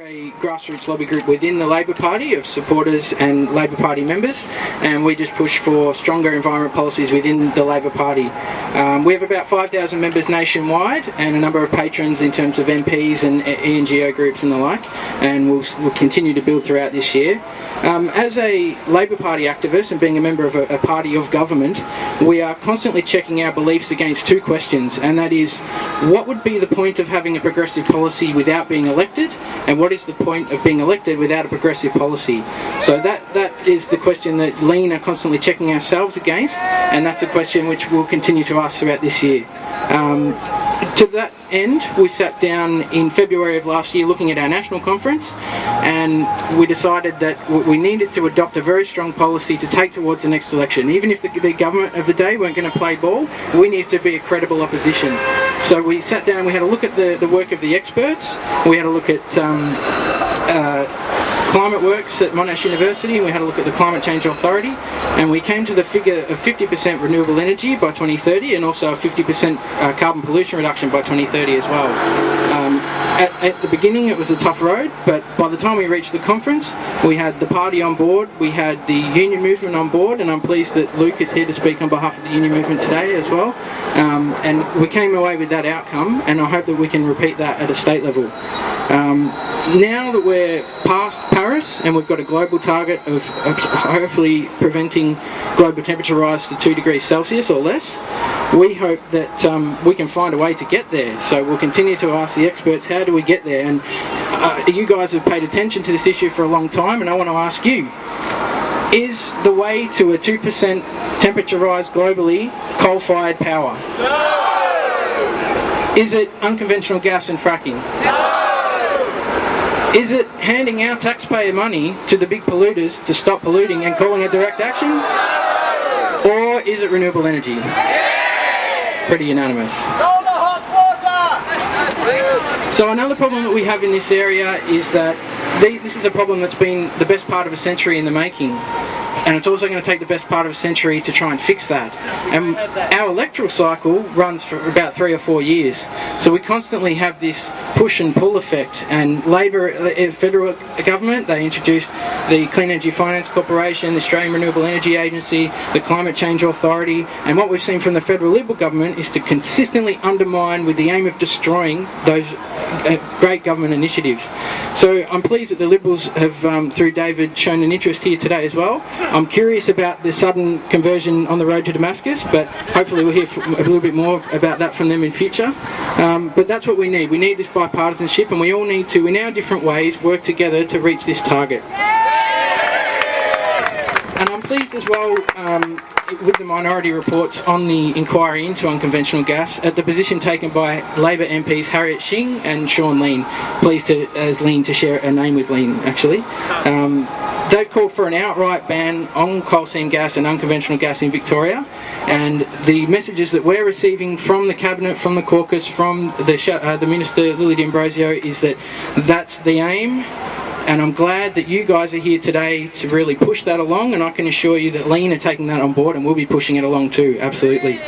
a grassroots lobby group within the Labor Party of supporters and Labor Party members, and we just push for stronger environment policies within the Labor Party. We have about 5,000 members nationwide and a number of patrons in terms of MPs and NGO groups and the like, and we'll continue to build throughout this year. As a Labor Party activist and being a member of a party of government, we are constantly checking our beliefs against two questions, and that is, what would be the point of having a progressive policy without being elected, and what is the point of being elected without a progressive policy? So that is the question that Lean are constantly checking ourselves against, and that's a question which we'll continue to ask throughout this year. To that end, we sat down in February of last year looking at our national conference, and we decided that we needed to adopt a very strong policy to take towards the next election. Even if the government of the day weren't going to play ball, we needed to be a credible opposition. So we sat down, we had a look at the work of the experts, we had a look at climate works at Monash University, and we had a look at the Climate Change Authority, and we came to the figure of 50% renewable energy by 2030 and also a 50% carbon pollution reduction by 2030 as well. At the beginning it was a tough road, but by the time we reached the conference, we had the party on board, we had the union movement on board, and I'm pleased that Luke is here to speak on behalf of the union movement today as well. And we came away with that outcome, and I hope that we can repeat that at a state level. Now that we're past Paris and we've got a global target of hopefully preventing global temperature rise to 2 degrees Celsius or less, we hope that we can find a way to get there. So we'll continue to ask the experts, how do we get there? And you guys have paid attention to this issue for a long time, and I want to ask you, is the way to a 2% temperature rise globally coal-fired power? No! Is it unconventional gas and fracking? No! Is it handing our taxpayer money to the big polluters to stop polluting and calling it direct action? No! Or is it renewable energy? Yes! Pretty unanimous. So another problem that we have in this area is that this is a problem that's been the best part of a century in the making, and it's also going to take the best part of a century to try and fix that. And our electoral cycle runs for about 3 or 4 years, so we constantly have this push and pull effect. And Labor, federal government, they introduced the Clean Energy Finance Corporation, the Australian Renewable Energy Agency, the Climate Change Authority, and what we've seen from the federal Liberal government is to consistently undermine with the aim of destroying those great government initiatives. So I'm pleased that the Liberals have, through David, shown an interest here today as well. I'm curious about the sudden conversion on the road to Damascus, but hopefully we'll hear a little bit more about that from them in future. But that's what we need. We need this bipartisanship, and we all need to, in our different ways, work together to reach this target. And I'm pleased as well with the minority reports on the inquiry into unconventional gas at the position taken by Labor MPs Harriet Shing and Sean Lean. Pleased as Lean to share a name with Lean, actually. They've called for an outright ban on coal seam gas and unconventional gas in Victoria, and the messages that we're receiving from the Cabinet, from the caucus, from the Minister Lily D'Ambrosio is that that's the aim. And I'm glad that you guys are here today to really push that along, and I can assure you that Lean are taking that on board and we'll be pushing it along too, absolutely.